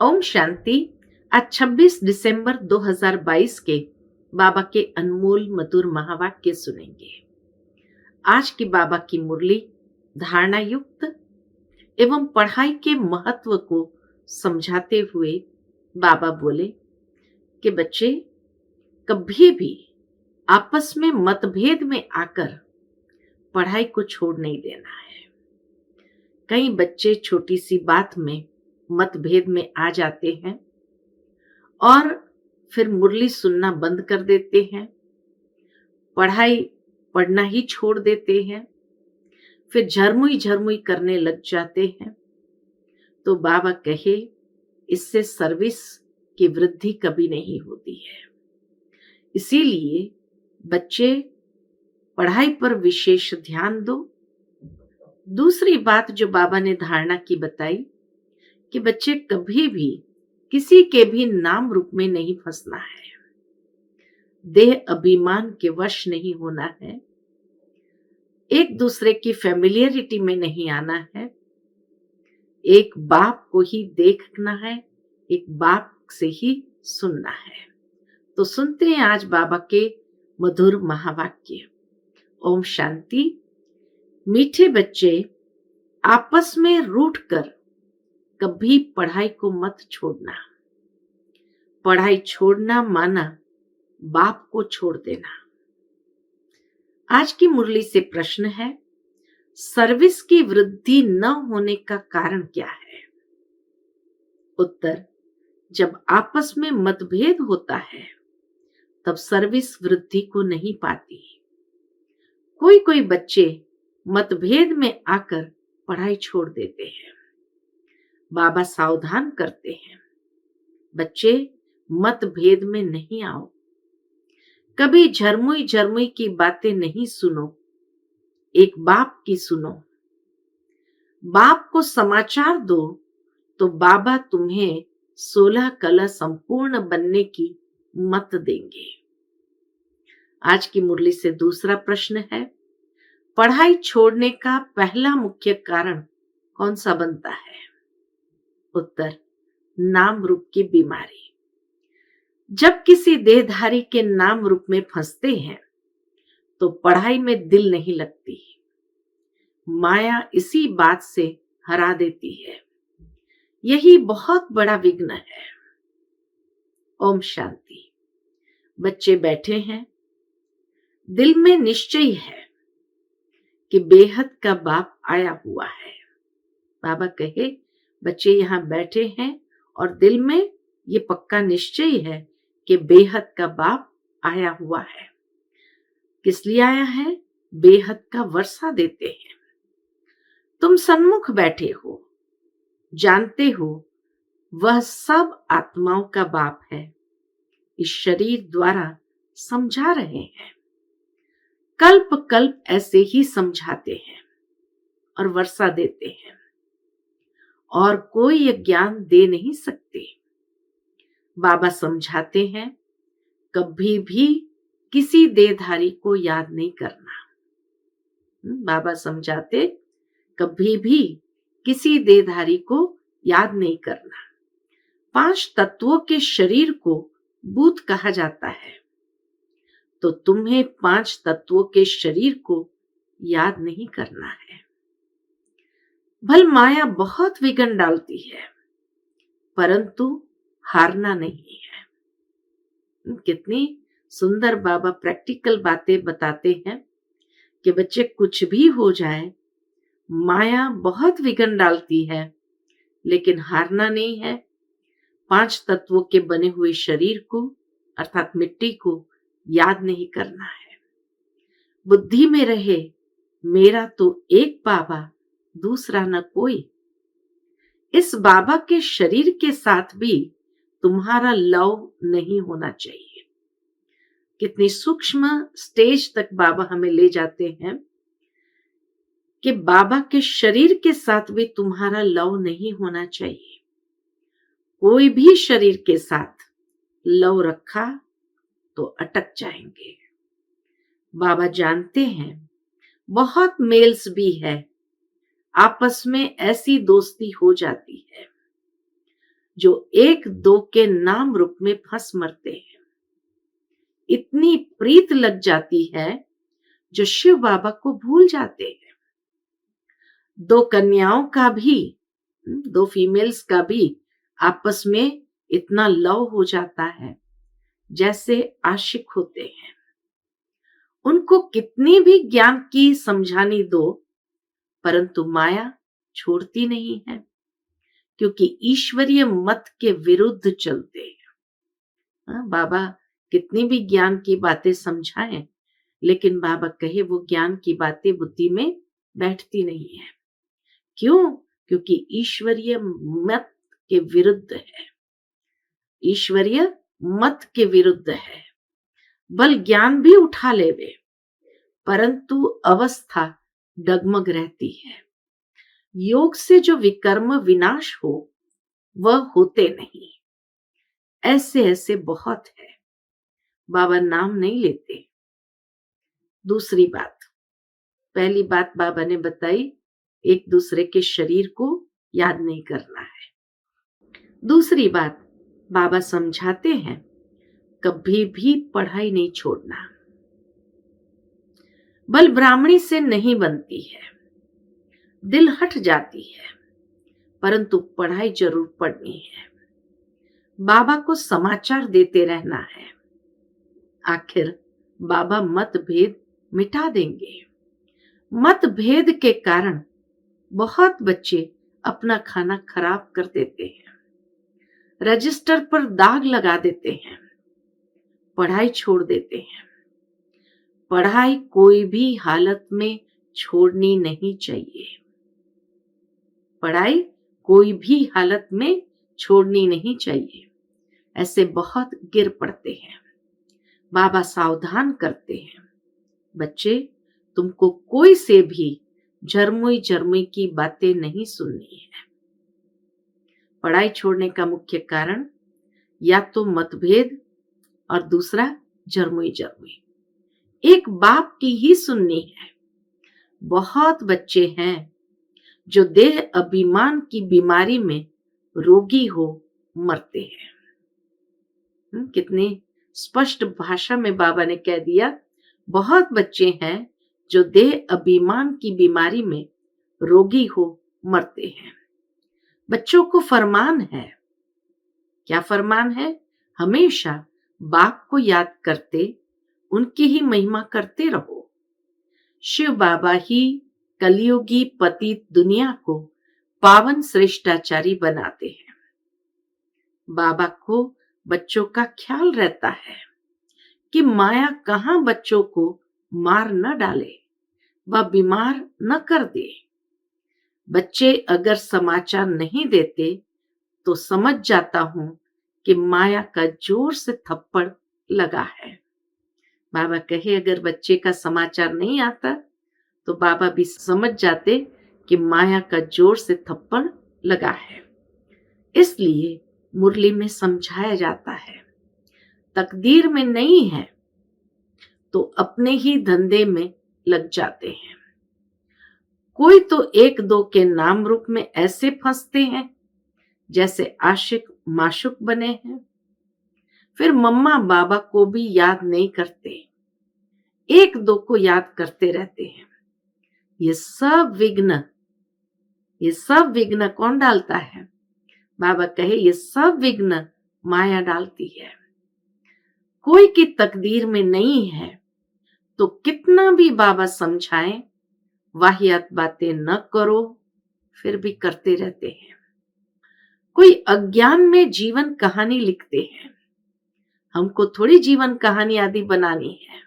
ओम शांति। आज 26 दिसंबर 2022 के बाबा के अनमोल मधुर महावाक्य सुनेंगे। आज की बाबा की मुरली धारणा युक्त एवं पढ़ाई के महत्व को समझाते हुए बाबा बोले कि बच्चे कभी भी आपस में मतभेद में आकर पढ़ाई को छोड़ नहीं देना है। कई बच्चे छोटी सी बात में मतभेद में आ जाते हैं और फिर मुरली सुनना बंद कर देते हैं, पढ़ाई पढ़ना ही छोड़ देते हैं, फिर झरमुई झरमुई करने लग जाते हैं। तो बाबा कहे इससे सर्विस की वृद्धि कभी नहीं होती है। इसीलिए बच्चे पढ़ाई पर विशेष ध्यान दो। दूसरी बात जो बाबा ने धारणा की बताई कि बच्चे कभी भी किसी के भी नाम रूप में नहीं फंसना है, देह अभिमान के वश नहीं होना है, एक दूसरे की फैमिलियरिटी में नहीं आना है, एक बाप को ही देखना है, एक बाप से ही सुनना है। तो सुनते हैं आज बाबा के मधुर महावाक्य। ओम शांति। मीठे बच्चे, आपस में रूठकर कभी पढ़ाई को मत छोड़ना। पढ़ाई छोड़ना माना बाप को छोड़ देना। आज की मुरली से प्रश्न है, सर्विस की वृद्धि न होने का कारण क्या है? उत्तर, जब आपस में मतभेद होता है तब सर्विस वृद्धि को नहीं पाती। कोई कोई बच्चे मतभेद में आकर पढ़ाई छोड़ देते हैं। बाबा सावधान करते हैं, बच्चे मतभेद में नहीं आओ, कभी झरमुई झरमुई की बातें नहीं सुनो, एक बाप की सुनो। बाप को समाचार दो तो बाबा तुम्हें 16 कला संपूर्ण बनने की मत देंगे। आज की मुरली से दूसरा प्रश्न है, पढ़ाई छोड़ने का पहला मुख्य कारण कौन सा बनता है? उत्तर, नाम रूप की बीमारी। जब किसी देहधारी के नाम रूप में फंसते हैं तो पढ़ाई में दिल नहीं लगती। माया इसी बात से हरा देती है। यही बहुत बड़ा विघ्न है। ओम शांति। बच्चे बैठे हैं, दिल में निश्चय है कि बेहद का बाप आया हुआ है। बाबा कहे बच्चे यहाँ बैठे हैं और दिल में ये पक्का निश्चय है कि बेहद का बाप आया हुआ है। किस लिए आया है? बेहद का वर्षा देते हैं। तुम सन्मुख बैठे हो, जानते हो वह सब आत्माओं का बाप है। इस शरीर द्वारा समझा रहे हैं, कल्प कल्प ऐसे ही समझाते हैं और वर्षा देते हैं, और कोई ये ज्ञान दे नहीं सकते। बाबा समझाते हैं, कभी भी किसी देहधारी को याद नहीं करना। बाबा समझाते, कभी भी किसी देहधारी को याद नहीं करना। 5 तत्वों के शरीर को भूत कहा जाता है, तो तुम्हें 5 तत्वों के शरीर को याद नहीं करना है। भल माया बहुत विघन डालती है, परंतु हारना नहीं है। कितनी सुंदर बाबा प्रैक्टिकल बातें बताते हैं कि बच्चे कुछ भी हो जाए, माया बहुत विघन डालती है, लेकिन हारना नहीं है। 5 तत्वों के बने हुए शरीर को अर्थात मिट्टी को याद नहीं करना है। बुद्धि में रहे, मेरा तो एक बाबा, दूसरा न कोई। इस बाबा के शरीर के साथ भी तुम्हारा लव नहीं होना चाहिए। कितनी सूक्ष्म स्टेज तक बाबा हमें ले जाते हैं कि बाबा के शरीर के साथ भी तुम्हारा लव नहीं होना चाहिए। कोई भी शरीर के साथ लव रखा तो अटक जाएंगे। बाबा जानते हैं बहुत मेल्स भी है, आपस में ऐसी दोस्ती हो जाती है। जो एक दो के नाम रूप में फंस मरते हैं। इतनी प्रीत लग जाती है जो शिव बाबा को भूल जाते हैं। दो कन्याओं का भी, दो फीमेल्स का भी आपस में इतना लव हो जाता है जैसे आशिक होते हैं। उनको कितनी भी ज्ञान की समझानी दो, परंतु माया छोड़ती नहीं है, क्योंकि ईश्वरीय मत के विरुद्ध चलते हैं। बाबा कितनी भी ज्ञान की बातें समझाएं, लेकिन बाबा कहे वो ज्ञान की बातें बुद्धि में बैठती नहीं है। क्यों? क्योंकि ईश्वरीय मत के विरुद्ध है। ईश्वरीय मत के विरुद्ध है। बल ज्ञान भी उठा ले वे, परंतु अवस्था डगमग रहती है। योग से जो विकर्म विनाश हो वह होते नहीं। ऐसे ऐसे बहुत है, बाबा नाम नहीं लेते। दूसरी बात, पहली बात बाबा ने बताई, एक दूसरे के शरीर को याद नहीं करना है। दूसरी बात, बाबा समझाते हैं कभी भी पढ़ाई नहीं छोड़ना। बल ब्राह्मणी से नहीं बनती है, दिल हट जाती है, परंतु पढ़ाई जरूर पढ़नी है। बाबा को समाचार देते रहना है। आखिर बाबा मतभेद मिटा देंगे। मतभेद के कारण बहुत बच्चे अपना खाना खराब कर देते हैं, रजिस्टर पर दाग लगा देते हैं, पढ़ाई छोड़ देते हैं। पढ़ाई कोई भी हालत में छोड़नी नहीं चाहिए। पढ़ाई कोई भी हालत में छोड़नी नहीं चाहिए। ऐसे बहुत गिर पड़ते हैं। बाबा सावधान करते हैं, बच्चे तुमको कोई से भी झरमुई झरमुई की बातें नहीं सुननी है। पढ़ाई छोड़ने का मुख्य कारण या तो मतभेद और दूसरा झरमुई झरमुई। एक बाप की ही सुननी है। बहुत बच्चे हैं जो देह अभिमान की बीमारी में रोगी हो मरते हैं। कितनी स्पष्ट भाषा में बाबा ने कह दिया, बहुत बच्चे हैं जो देह अभिमान की बीमारी में रोगी हो मरते हैं। बच्चों को फरमान है, क्या फरमान है? हमेशा बाप को याद करते उनकी ही महिमा करते रहो। शिव बाबा ही कलियुगी पतित दुनिया को पावन श्रेष्ठाचारी बनाते हैं। बाबा को बच्चों का ख्याल रहता है कि माया कहां बच्चों को मार न डाले, वह बीमार न कर दे। बच्चे अगर समाचार नहीं देते तो समझ जाता हूं कि माया का जोर से थप्पड़ लगा है। बाबा कहे अगर बच्चे का समाचार नहीं आता तो बाबा भी समझ जाते कि माया का जोर से थप्पड़ लगा है। इसलिए मुरली में समझाया जाता है, तकदीर में नहीं है तो अपने ही धंधे में लग जाते हैं। कोई तो एक दो के नाम रूप में ऐसे फंसते हैं जैसे आशिक माशुक बने हैं, फिर मम्मा बाबा को भी याद नहीं करते, एक दो को याद करते रहते हैं। ये सब विघ्न कौन डालता है? बाबा कहे ये सब विघ्न माया डालती है। कोई की तकदीर में नहीं है तो कितना भी बाबा समझाएं, वाहियात बातें न करो, फिर भी करते रहते हैं। कोई अज्ञान में जीवन कहानी लिखते हैं। हमको थोड़ी जीवन कहानी आदि बनानी है।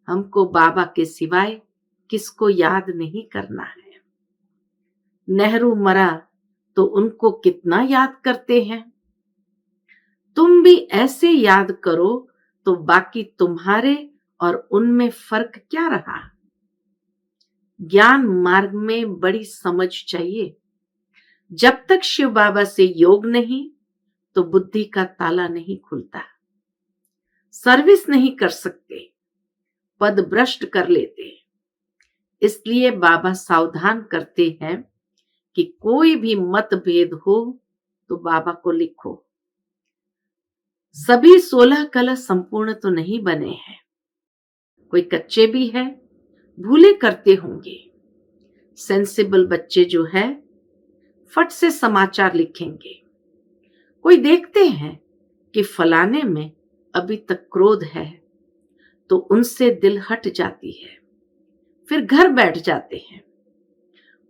हमको बाबा के सिवाय किसको याद नहीं करना है। नेहरू मरा तो उनको कितना याद करते हैं। तुम भी ऐसे याद करो तो बाकी तुम्हारे और उनमें फर्क क्या रहा। ज्ञान मार्ग में बड़ी समझ चाहिए। जब तक शिव बाबा से योग नहीं तो बुद्धि का ताला नहीं खुलता। सर्विस नहीं कर सकते, पद भ्रष्ट कर लेते। इसलिए बाबा सावधान करते हैं कि कोई भी मतभेद हो तो बाबा को लिखो। सभी 16 कलश संपूर्ण तो नहीं बने हैं, कोई कच्चे भी है, भूले करते होंगे। सेंसिबल बच्चे जो है फट से समाचार लिखेंगे। कोई देखते हैं कि फलाने में अभी तक क्रोध है, तो उनसे दिल हट जाती है, फिर घर बैठ जाते हैं।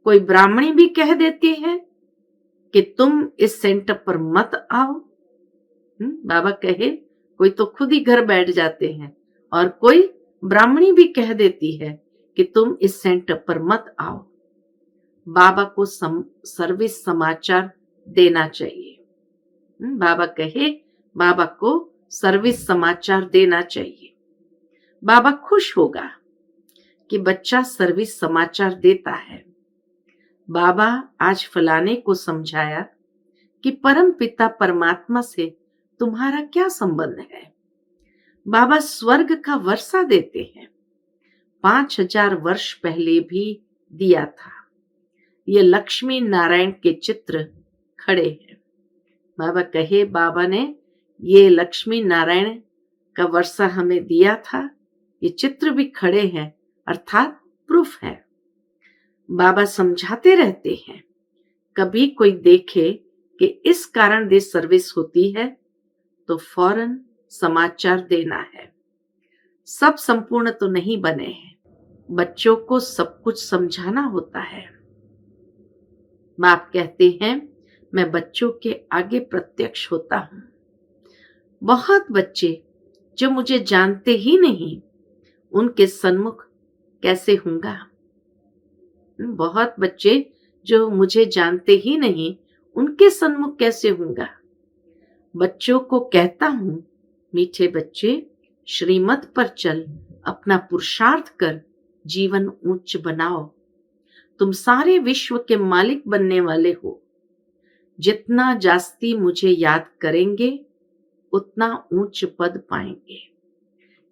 कोई ब्राह्मणी भी कह देती है कि तुम इस सेंटर पर मत आओ। बाबा कहे कोई तो खुद ही घर बैठ जाते हैं, और कोई ब्राह्मणी भी कह देती है कि तुम इस सेंटर पर मत आओ। बाबा को सर्विस समाचार देना चाहिए। बाबा कहे बाबा को सर्विस समाचार देना चाहिए। बाबा खुश होगा कि बच्चा सर्विस समाचार देता है। बाबा आज फलाने को समझाया कि परम पिता परमात्मा से तुम्हारा क्या संबंध है। बाबा स्वर्ग का वर्षा देते हैं, 5000 वर्ष पहले भी दिया था। ये लक्ष्मी नारायण के चित्र खड़े हैं। बाबा कहे बाबा ने ये लक्ष्मी नारायण का वर्षा हमें दिया था, ये चित्र भी खड़े हैं, अर्थात प्रूफ है। बाबा समझाते रहते हैं, कभी कोई देखे कि इस कारण देश सर्विस होती है तो फौरन समाचार देना है। सब संपूर्ण तो नहीं बने हैं, बच्चों को सब कुछ समझाना होता है। बाप कहते हैं मैं बच्चों के आगे प्रत्यक्ष होता हूं। बहुत बच्चे जो मुझे जानते ही नहीं, उनके सन्मुख कैसे होऊंगा। बहुत बच्चे जो मुझे जानते ही नहीं, उनके सन्मुख कैसे होऊंगा। बच्चों को कहता हूं, मीठे बच्चे श्रीमत पर चल, अपना पुरुषार्थ कर, जीवन ऊंच बनाओ। तुम सारे विश्व के मालिक बनने वाले हो। जितना जास्ती मुझे याद करेंगे उतना ऊंच पद पाएंगे।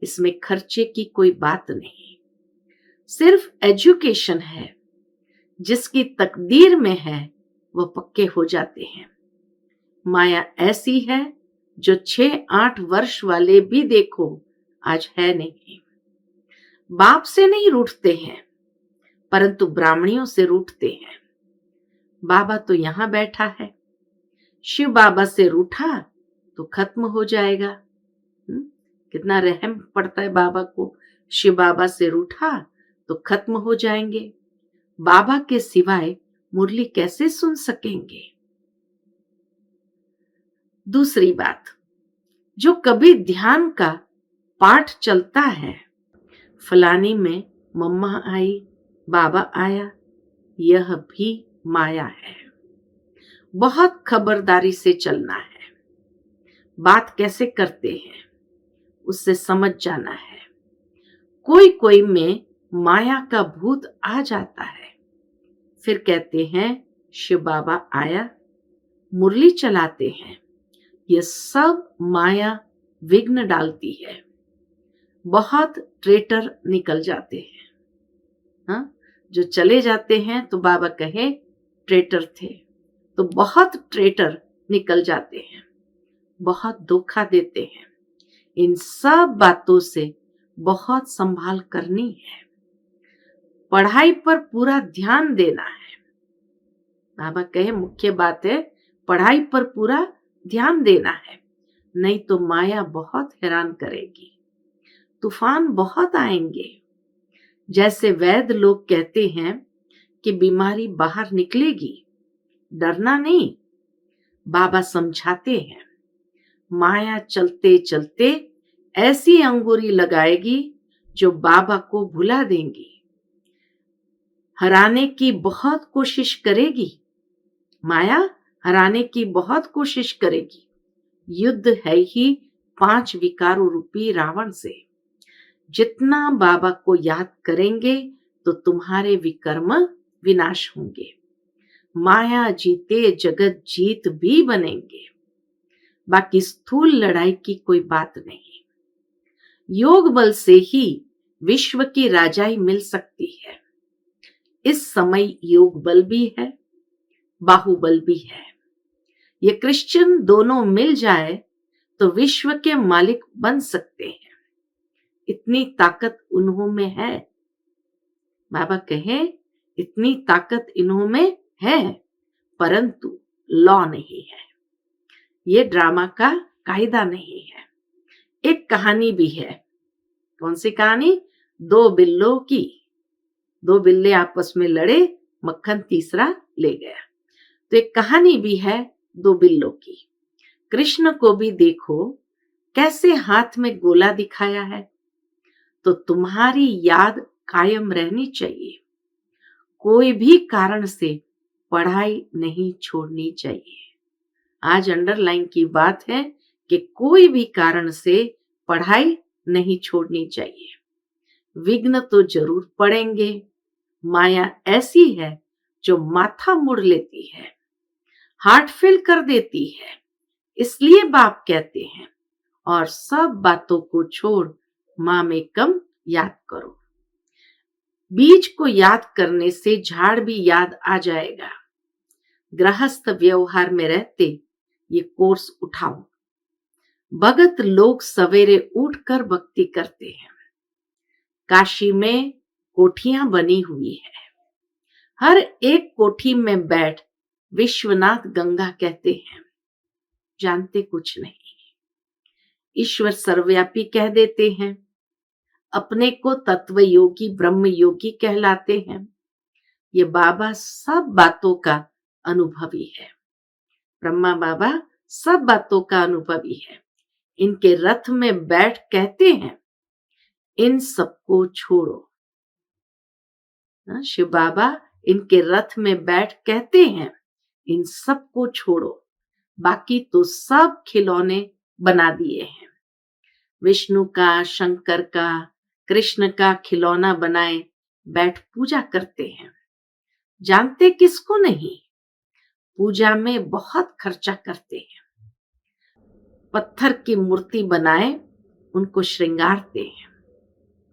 इसमें खर्चे की कोई बात नहीं, सिर्फ एजुकेशन है। जिसकी तकदीर में है वो पक्के हो जाते हैं। माया ऐसी है जो 6-8 वर्ष वाले भी देखो आज है नहीं। बाप से नहीं रूठते हैं, परंतु ब्राह्मणियों से रूठते हैं। बाबा तो यहां बैठा है, शिव बाबा से रूठा तो खत्म हो जाएगा। कितना रहम पड़ता है बाबा को। शिव बाबा से रूठा तो खत्म हो जाएंगे। बाबा के सिवाय मुरली कैसे सुन सकेंगे। दूसरी बात, जो कभी ध्यान का पाठ चलता है, फलानी में मम्मा आई, बाबा आया, यह भी माया है। बहुत खबरदारी से चलना है। बात कैसे करते हैं उससे समझ जाना है। कोई कोई में माया का भूत आ जाता है, फिर कहते हैं शिव बाबा आया, मुरली चलाते हैं। यह सब माया विघ्न डालती है। बहुत ट्रेटर निकल जाते हैं। हाँ? जो चले जाते हैं तो बाबा कहे ट्रेटर थे, तो बहुत ट्रेटर निकल जाते हैं, बहुत धोखा देते हैं। इन सब बातों से बहुत संभाल करनी है। पढ़ाई पर पूरा ध्यान देना है। बाबा कहे मुख्य बात है पढ़ाई पर पूरा ध्यान देना है, नहीं तो माया बहुत हैरान करेगी। तूफान बहुत आएंगे। जैसे वैद्य लोग कहते हैं कि बीमारी बाहर निकलेगी, डरना नहीं। बाबा समझाते हैं माया चलते चलते ऐसी अंगूरी लगाएगी जो बाबा को भुला देंगी। हराने की बहुत कोशिश करेगी, माया हराने की बहुत कोशिश करेगी। युद्ध है ही 5 विकारों रूपी रावण से। जितना बाबा को याद करेंगे तो तुम्हारे विकर्म विनाश होंगे। माया जीते जगत जीत भी बनेंगे। बाकी स्थूल लड़ाई की कोई बात नहीं। योग बल से ही विश्व की राजाई मिल सकती है। इस समय योग बल भी है, बाहुबल भी है। ये क्रिश्चियन दोनों मिल जाए तो विश्व के मालिक बन सकते हैं। इतनी ताकत उन्हों में है। बाबा कहे इतनी ताकत इन्हों में है, परंतु लॉ नहीं है। ये ड्रामा का कायदा नहीं है। एक कहानी भी है। कौन सी कहानी? दो बिल्लों की। दो बिल्ले आपस में लड़े, मक्खन तीसरा ले गया। तो एक कहानी भी है दो बिल्लों की। कृष्ण को भी देखो कैसे हाथ में गोला दिखाया है। तो तुम्हारी याद कायम रहनी चाहिए। कोई भी कारण से पढ़ाई नहीं छोड़नी चाहिए। आज अंडरलाइन की बात है कि कोई भी कारण से पढ़ाई नहीं छोड़नी चाहिए। विघ्न तो जरूर पड़ेंगे। माया ऐसी है जो माथा मुड़ लेती है, हार्ट फेल कर देती है। इसलिए बाप कहते हैं और सब बातों को छोड़ माँ में कम याद करो। बीज को याद करने से झाड़ भी याद आ जाएगा। गृहस्थ व्यवहार में रहते ये कोर्स उठाओ। भगत लोग सवेरे उठकर भक्ति करते हैं। काशी में कोठियां बनी हुई है। हर एक कोठी में बैठ विश्वनाथ गंगा कहते हैं। जानते कुछ नहीं। ईश्वर सर्वव्यापी कह देते हैं। अपने को तत्व योगी ब्रह्म योगी कहलाते हैं। ये बाबा सब बातों का अनुभवी है। ब्रह्मा बाबा सब बातों का अनुभवी है। इनके रथ में बैठ कहते हैं इन सबको छोड़ो। शिव बाबा इनके रथ में बैठ कहते हैं इन सबको छोड़ो, बाकी तो सब खिलौने बना दिए हैं। विष्णु का, शंकर का, कृष्ण का खिलौना बनाए बैठ पूजा करते हैं। जानते किसको नहीं? पूजा में बहुत खर्चा करते हैं। पत्थर की मूर्ति बनाए उनको श्रृंगारते हैं।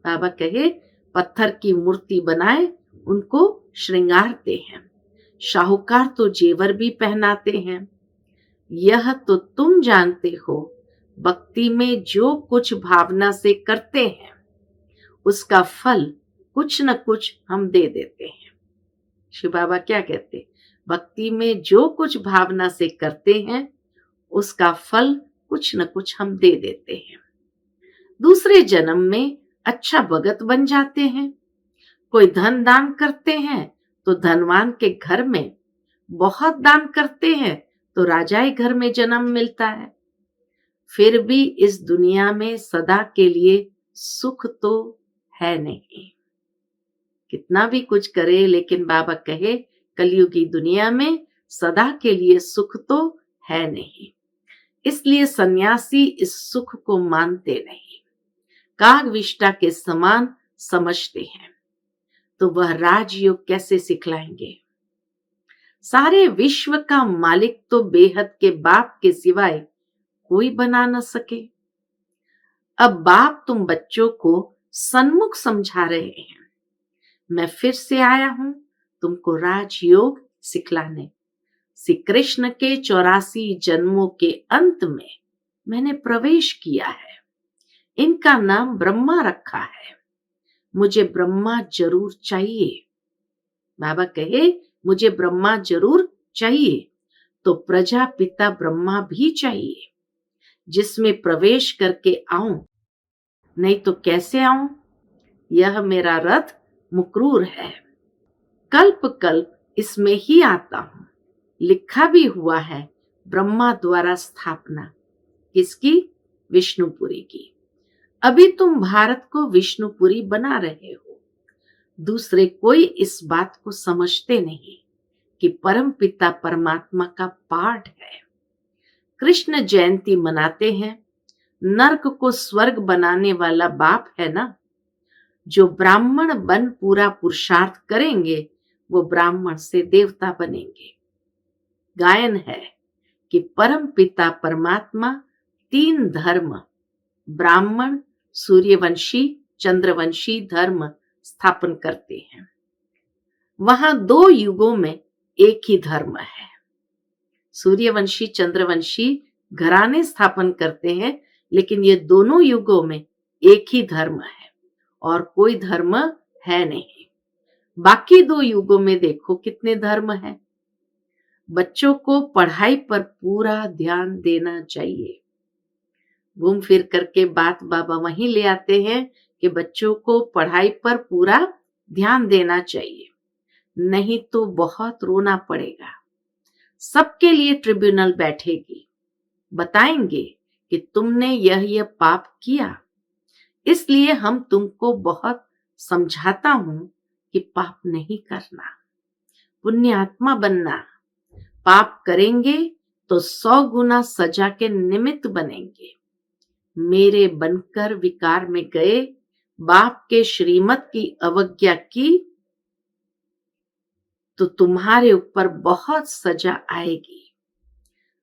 बाबा कहे पत्थर की मूर्ति बनाए उनको श्रृंगारते हैं। शाहूकार तो जेवर भी पहनाते हैं। यह तो तुम जानते हो, भक्ति में जो कुछ भावना से करते हैं उसका फल कुछ न कुछ हम दे देते हैं। शिव बाबा क्या कहते? भक्ति में जो कुछ भावना से करते हैं उसका फल कुछ न कुछ हम दे देते हैं। दूसरे जन्म में अच्छा भगत बन जाते हैं। कोई धन दान करते हैं तो धनवान के घर में, बहुत दान करते हैं तो राजाई घर में जन्म मिलता है। फिर भी इस दुनिया में सदा के लिए सुख तो है नहीं। कितना भी कुछ करे, लेकिन बाबा कहे कलयुगी दुनिया में सदा के लिए सुख तो है नहीं। इसलिए सन्यासी इस सुख को मानते नहीं, कागविष्टा के समान समझते हैं। तो वह राजयोग कैसे सिखलाएंगे? सारे विश्व का मालिक तो बेहद के बाप के सिवाय कोई बना न सके। अब बाप तुम बच्चों को सन्मुख समझा रहे हैं। मैं फिर से आया हूं तुमको राजयोग सिखलाने। श्री कृष्ण के 84 जन्मों के अंत में मैंने प्रवेश किया है। इनका नाम ब्रह्मा रखा है। मुझे ब्रह्मा जरूर चाहिए। बाबा कहे मुझे ब्रह्मा जरूर चाहिए, तो प्रजापिता ब्रह्मा भी चाहिए जिसमें प्रवेश करके आऊं। नहीं तो कैसे आऊं? यह मेरा रथ मुकरूर है। कल्प कल्प इसमें ही आता हूं। लिखा भी हुआ है ब्रह्मा द्वारा स्थापना। किसकी? विष्णुपुरी की। अभी तुम भारत को विष्णुपुरी बना रहे हो। दूसरे कोई इस बात को समझते नहीं कि परम पिता परमात्मा का पाठ है। कृष्ण जयंती मनाते हैं। नरक को स्वर्ग बनाने वाला बाप है ना। जो ब्राह्मण बन पूरा पुरुषार्थ करेंगे वो ब्राह्मण से देवता बनेंगे। गायन है कि परम पिता परमात्मा 3 धर्म, ब्राह्मण, सूर्यवंशी, चंद्रवंशी धर्म स्थापन करते हैं। वहां 2 युगों में एक ही धर्म है। सूर्यवंशी चंद्रवंशी घराने स्थापन करते हैं, लेकिन ये दोनों युगों में एक ही धर्म है और कोई धर्म है नहीं। बाकी 2 युगों में देखो कितने धर्म हैं। बच्चों को पढ़ाई पर पूरा ध्यान देना चाहिए। घूम फिर करके बात बाबा वहीं ले आते हैं कि बच्चों को पढ़ाई पर पूरा ध्यान देना चाहिए, नहीं तो बहुत रोना पड़ेगा। सबके लिए ट्रिब्यूनल बैठेगी, बताएंगे कि तुमने यह पाप किया, इसलिए हम तुमको बहुत समझाता हूं कि पाप नहीं करना, पुण्य आत्मा बनना। पाप करेंगे तो 100 गुना सजा के निमित्त बनेंगे। मेरे बनकर विकार में गए, बाप के श्रीमत की अवज्ञा की तो तुम्हारे ऊपर बहुत सजा आएगी।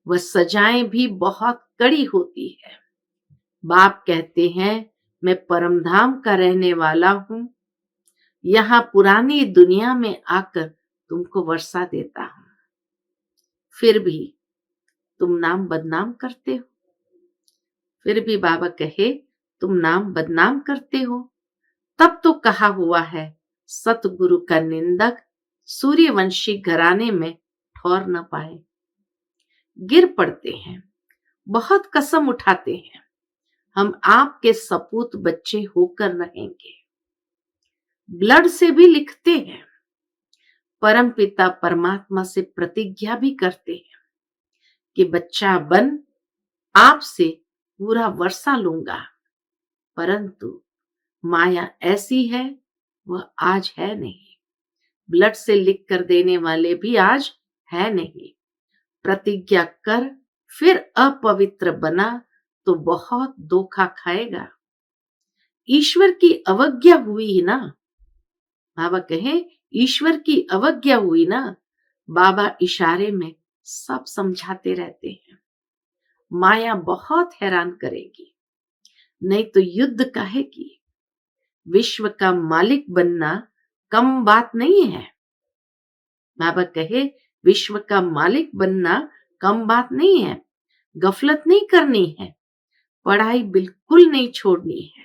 वह सजाएं भी बहुत कड़ी होती है। बाप कहते हैं, मैं परमधाम का रहने वाला हूं, यहां पुरानी दुनिया में आकर तुमको वर्षा देता हूं, फिर भी तुम नाम बदनाम करते हो। फिर भी बाबा कहे तुम नाम बदनाम करते हो। तब तो कहा हुआ है, सतगुरु का निंदक सूर्यवंशी घराने में ठौर न पाए। गिर पड़ते हैं, बहुत कसम उठाते हैं, हम आपके सपूत बच्चे होकर रहेंगे। ब्लड से भी लिखते हैं, परम पिता परमात्मा से प्रतिज्ञा भी करते हैं कि बच्चा बन आपसे पूरा वर्षा लूंगा। परंतु माया ऐसी है, वह आज है नहीं। ब्लड से लिख कर देने वाले भी आज है नहीं। प्रतिज्ञा कर फिर अपवित्र बना तो बहुत धोखा खाएगा। ईश्वर की अवज्ञा हुई ना, बाबा कहे ईश्वर की अवज्ञा हुई ना। बाबा इशारे में सब समझाते रहते हैं। माया बहुत हैरान करेगी, नहीं तो युद्ध काहे की। विश्व का मालिक बनना कम बात नहीं है। बाबा कहे विश्व का मालिक बनना कम बात नहीं है। गफलत नहीं करनी है, पढ़ाई बिल्कुल नहीं छोड़नी है।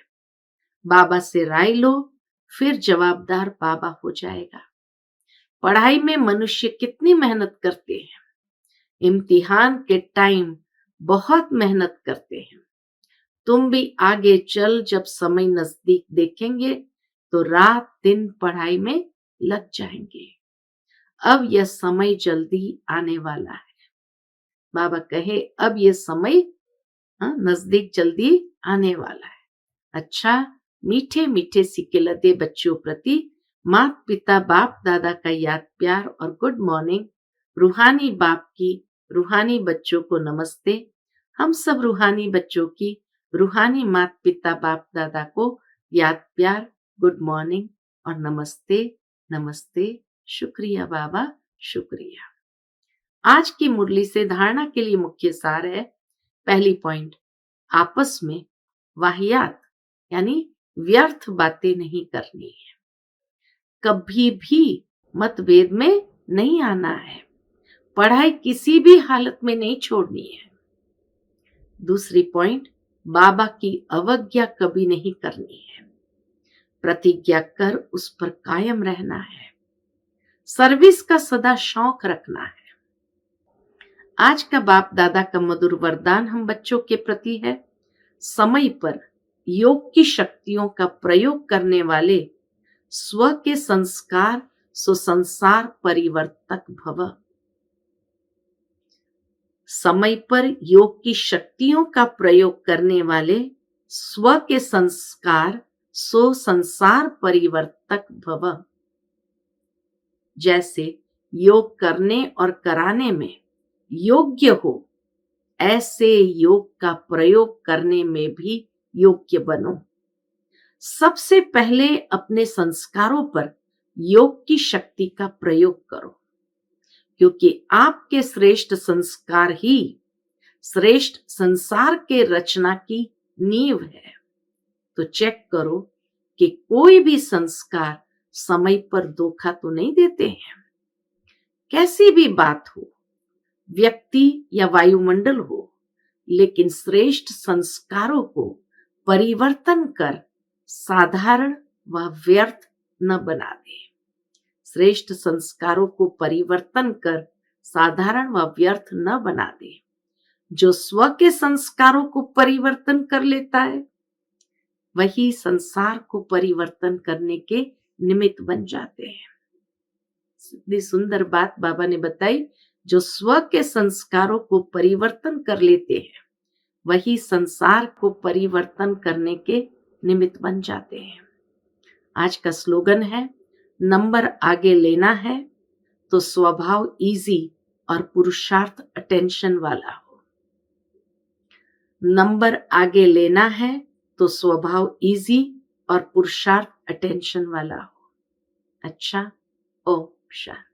बाबा से राय लो, फिर जवाबदार बाबा हो जाएगा। पढ़ाई में मनुष्य कितनी मेहनत करते हैं, इम्तिहान के टाइम बहुत मेहनत करते हैं। तुम भी आगे चल जब समय नजदीक देखेंगे तो रात दिन पढ़ाई में लग जाएंगे। अब यह समय जल्दी आने वाला है। बाबा कहे अब यह समय नजदीक जल्दी आने वाला है। अच्छा, मीठे मीठे सिक्के लदे बच्चों प्रति माता पिता बाप दादा का याद प्यार और गुड मॉर्निंग। रूहानी बाप की रूहानी बच्चों को नमस्ते। हम सब रूहानी बच्चों की रूहानी माता पिता बाप दादा को याद प्यार, गुड मॉर्निंग और नमस्ते नमस्ते। शुक्रिया बाबा, शुक्रिया। आज की मुरली से धारणा के लिए मुख्य सार है। पहली पॉइंट, आपस में वाहियात यानी व्यर्थ बातें नहीं करनी है। कभी भी मतभेद में नहीं आना है। पढ़ाई किसी भी हालत में नहीं छोड़नी है। दूसरी पॉइंट, बाबा की अवज्ञा कभी नहीं करनी है। प्रतिज्ञा कर उस पर कायम रहना है। सर्विस का सदा शौक रखना है। आज का बाप दादा का मधुर वरदान हम बच्चों के प्रति है, समय पर योग की शक्तियों का प्रयोग करने वाले स्व के संस्कार सो संसार परिवर्तक भव। समय पर योग की शक्तियों का प्रयोग करने वाले स्व के संस्कार सो संसार परिवर्तक भव। जैसे योग करने और कराने में योग्य हो, ऐसे योग का प्रयोग करने में भी योग्य बनो। सबसे पहले अपने संस्कारों पर योग की शक्ति का प्रयोग करो, क्योंकि आपके श्रेष्ठ संस्कार ही श्रेष्ठ संसार के रचना की नींव है। तो चेक करो कि कोई भी संस्कार समय पर धोखा तो नहीं देते हैं। कैसी भी बात हो, व्यक्ति या वायुमंडल हो, लेकिन श्रेष्ठ संस्कारों को परिवर्तन कर साधारण व व्यर्थ न बना दे। श्रेष्ठ संस्कारों को परिवर्तन कर साधारण व व्यर्थ न बना दे। जो स्व के संस्कारों को परिवर्तन कर लेता है, वही संसार को परिवर्तन करने के निमित्त बन जाते हैं। इतनी सुंदर बात बाबा ने बताई। जो स्व के संस्कारों को परिवर्तन कर लेते हैं, वही संसार को परिवर्तन करने के निमित्त बन जाते हैं। आज का स्लोगन है, नंबर आगे लेना है तो स्वभाव इजी और पुरुषार्थ अटेंशन वाला हो। नंबर आगे लेना है तो स्वभाव इजी और पुरुषार्थ अटेंशन वाला हो। अच्छा, ओम शांति।